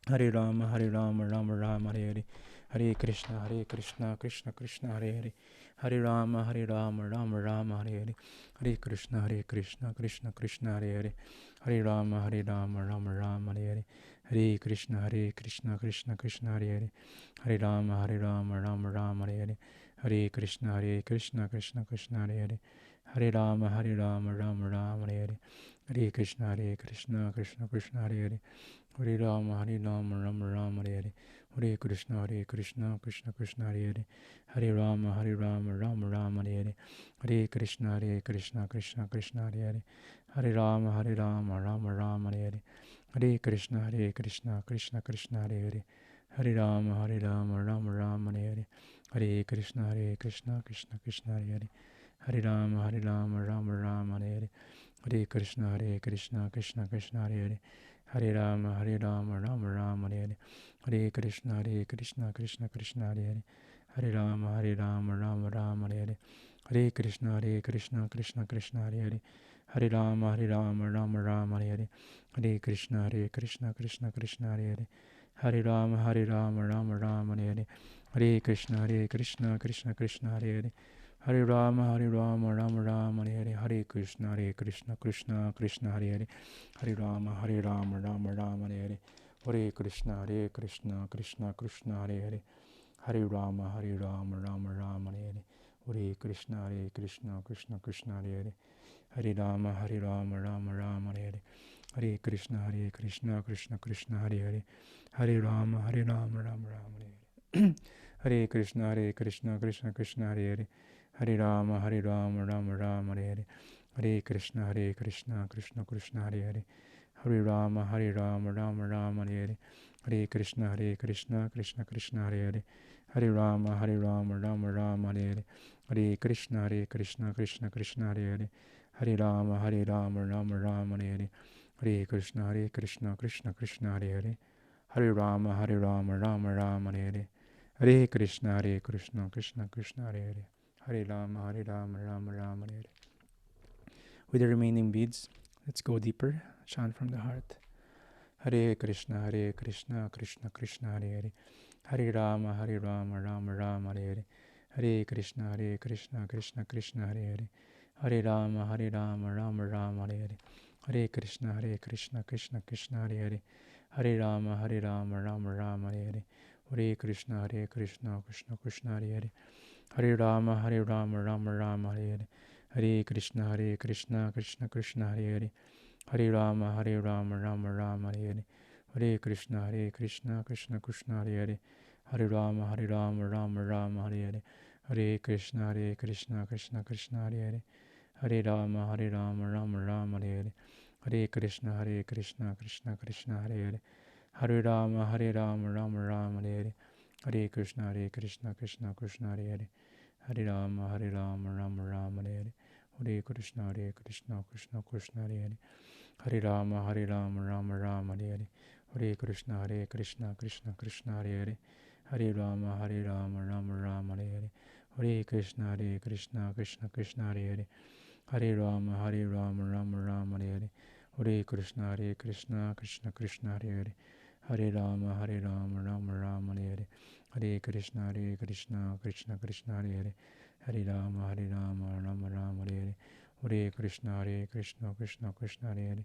S1: Hare Rama, Rama Rama, Hare Hare. Hare Krishna, Krishna Krishna, Hare Hare. Hare Rama, Rama Rama, Hare Hare. Hare Krishna, Krishna Krishna, Hare Hare. Hare Rama, Rama Rama, Hare Hare. Hare Krishna, Krishna Krishna, Hare Hare. Hare Rama, Rama Rama, Hare Hare. Hare Krishna, Krishna Krishna Hare Hare, Hare Rama, Rama Rama Hare Hare, Hare Krishna, Krishna Krishna Hare Hare, Hare Rama, Rama Rama Hare Hare, Hare Krishna, Krishna Krishna Hare Hare, Hare Rama, Rama Rama Hare Hare, Hare Krishna, Krishna Hare Hare, Hare Rama, Rama Rama Hare Hare, Hare Krishna, Krishna Krishna Hare Hare, Hare Rama, Rama Rama Hare Hare, Hare Krishna, Krishna Krishna Hare Hare, Hare Rama, Rama Rama Hare Hare, Hare Krishna, Krishna Krishna Hare Hare, Hare Rama, Rama Rama Hare Hare, Hare Krishna, Krishna Krishna Hare Hare, Hare Rama, Rama Rama Hare Hare, Hare Krishna, Krishna Krishna Hare Hare, Hare Rama, Rama Rama Hare Hare, Hare Krishna, Krishna Krishna Hare Hare, Hare Rama, Rama Rama Hare Hare, Hare Krishna, Krishna Krishna Hare Hare, Hare Rama, Rama Rama Hare Hare, Hare Krishna, Krishna Krishna Hare Hare, Hare Rama, Rama Rama Hare Hare, Hare Krishna, Krishna Krishna Hare Hare, Hare Rama, Rama Rama Hare Hare, Hare Krishna, Krishna Krishna Hare Hare, Hare Rama, Rama Rama Hare Hare, Hare Krishna, Krishna Krishna Hare Hare, Hare Rama, Rama Rama Hare Hare, Hare Krishna, Krishna Krishna Hare Hare, Hare Rama, Rama Rama Hare Hare, Hare Krishna, Krishna Krishna Hare Hare, Hare Rama, Rama Rama Hare Hare, Hare Krishna, Krishna Krishna Hare Hare, Hare Rama, Rama Rama Hare Hare, Hare Krishna, Krishna Krishna Hare Hare, Hare Rama, Rama Rama Hare Hare, Hare Krishna, Krishna Krishna Hare Hare, Hare Rama, Rama Rama Hare Hare, Hare Krishna, Krishna Krishna Hare Hare, Hare Rama, Rama Rama Hare Hare. With the remaining beads, let's go deeper, chant from the heart. Hare Krishna, Krishna Krishna Hare Hare, Hare Rama, Rama Rama Hare Hare, Hare Krishna, Krishna Krishna Hare Hare, Hare Rama, Rama Rama Hare Hare, Hare Krishna, Krishna Krishna Hare Hare, Hare Rama, Rama Rama Hare Hare, Hare Krishna, Krishna Krishna Hare Hare, Hare Rama, Rama Rama Hare Hare, Hare Krishna, Krishna Krishna Hare Hare, Hare Rama, Rama Rama Hare Hare, Hare Krishna, Krishna Krishna Hare Hare, Hare Rama, Rama Rama Hare Hare, Hare Krishna, Krishna Krishna Hare Hare, Hare Rama, Rama Rama Hare Hare, Hare Krishna, Krishna Krishna Hare Hare, Hare Rama, Rama Rama Hare Hare, Hare Krishna, Krishna Krishna Hare Hare, Hare Rama, Rama Rama Hare Hare, Hare Krishna, Krishna Krishna Hare Hare, Hare Rama, Rama Rama Hare Hare, Hare Krishna, Krishna Krishna Hare Hare, Hare Rama, Rama Rama Hare Hare, Hare Krishna, Krishna Krishna Hare Hare, Hare Rama, Rama Rama Hare Hare, Hare Krishna, Krishna Krishna Hare Hare, Hare Rama, Rama Rama Hare Hare, Hare Krishna, Krishna Krishna Hare Hare, Hare Rama, Rama Rama Hare Hare, Hare Krishna, Krishna Krishna Hare Hare,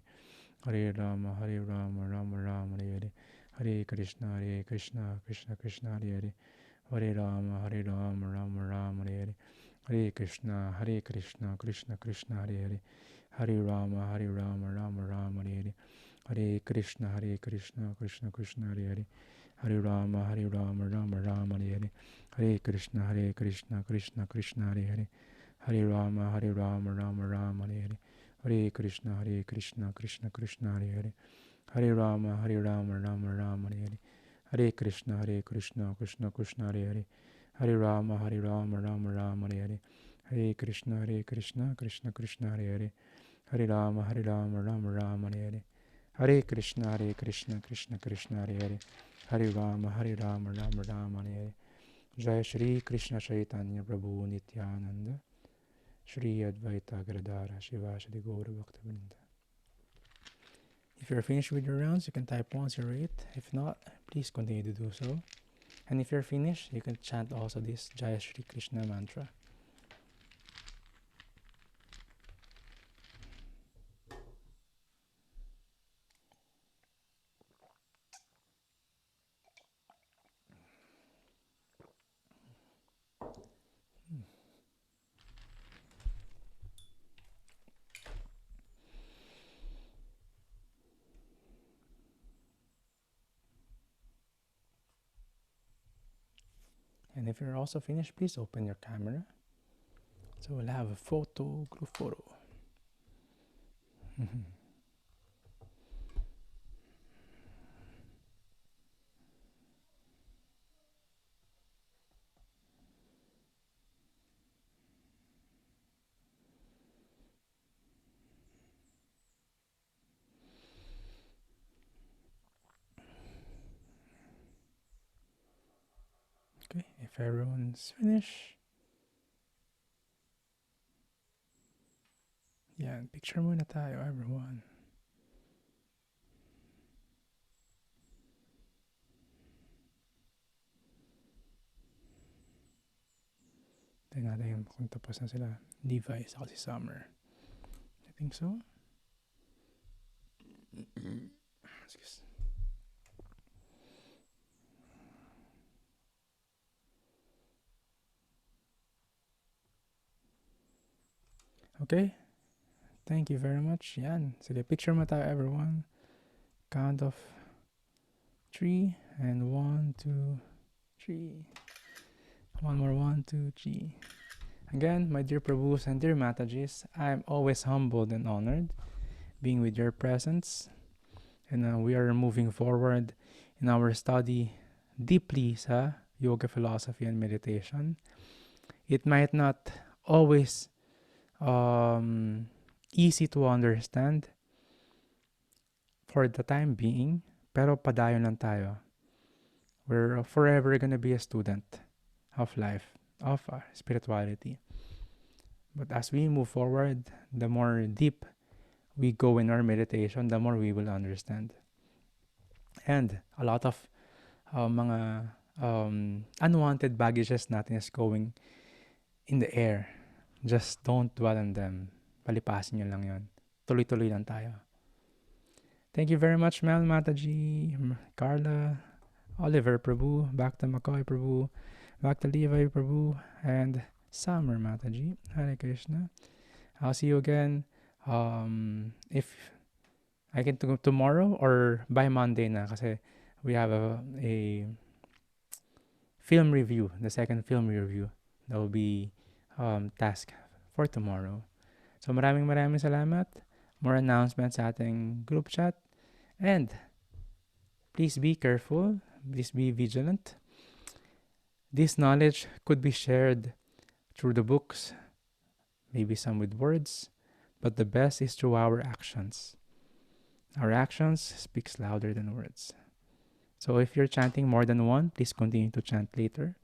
S1: Hare Rama, Rama Rama Hare Hare, Hare Krishna, Krishna Krishna Hare Hare, Hare Rama, Rama Rama Hare Hare, Hare Krishna, Krishna Krishna Hare Hare, Hare Rama, Rama Rama Hare Hare, Hare Krishna, Krishna Krishna Hare Hare, Hare Rama, Rama Rama Hare Hare, Hare Krishna, Krishna Krishna Hare Hare, Hare Rama, Rama Rama Hare Hare, Hare Krishna, Krishna Krishna Hare Hare, Hare Rama, Rama Rama Hare Hare, Hare Krishna, Krishna Krishna Hare Hare, Hare Rama, Rama Rama Hare Hare, Hare Krishna, Krishna Krishna Hare Hare, Hare Rama, Rama Rama Hare Hare, Hare Krishna, Krishna Krishna Hare Hare, Hare Rama, Rama Rama Hare Hare. Jai Shri Krishna Chaitanya Prabhu Nityananda, Shri Advaita Gadadhara Shivasadi Gaura Bhaktivinoda. If you're finished with your rounds, you can type 108. If not, please continue to do so. And if you're finished, you can chant also this Jai Shri Krishna mantra. And if you're also finished, please open your camera. So we'll have a group photo. Okay, if everyone's finished. Yan, picture muna tayo, everyone. Tingnan natin kung tapos na sila. Levi, saka si Summer. I think so. Excuse. Okay. Thank you very much. Yan. Sige, picture mo tayo, everyone. Count of 3 and 1, 2, 3. One more, 1, 2, 3. Again, my dear Prabhus and dear Matajis, I am always humbled and honored being with your presence. And we are moving forward in our study deeply sa yoga philosophy and meditation. It might not always easy to understand for the time being, pero padayon lang tayo. We're forever gonna be a student of life, of spirituality. But as we move forward, the more deep we go in our meditation, the more we will understand. And a lot of mga unwanted baggages natin is going in the air. Just don't dwell on them. Palipasin nyo lang yun. Tuloy-tuloy lang tayo. Thank you very much, Mel Mataji, Carla, Oliver Prabhu, back to McCoy Prabhu, back to Levi Prabhu, and Summer Mataji. Hare Krishna. I'll see you again if I can tomorrow or by Monday na kasi we have a film review, the second film review that will be task for tomorrow. So maraming salamat. More announcements sa ating group chat. And please be careful. Please be vigilant. This knowledge could be shared through the books, maybe some with words, but the best is through our actions. Our actions speaks louder than words. So if you're chanting more than one, please continue to chant later.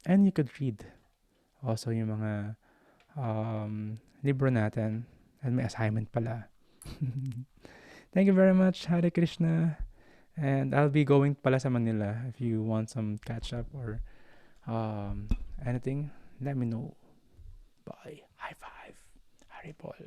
S1: And you could read also yung mga libro natin. And may assignment pala. Thank you very much. Hare Krishna. And I'll be going pala sa Manila. If you want some catch up or anything, let me know. Bye. High five. Harry Paul.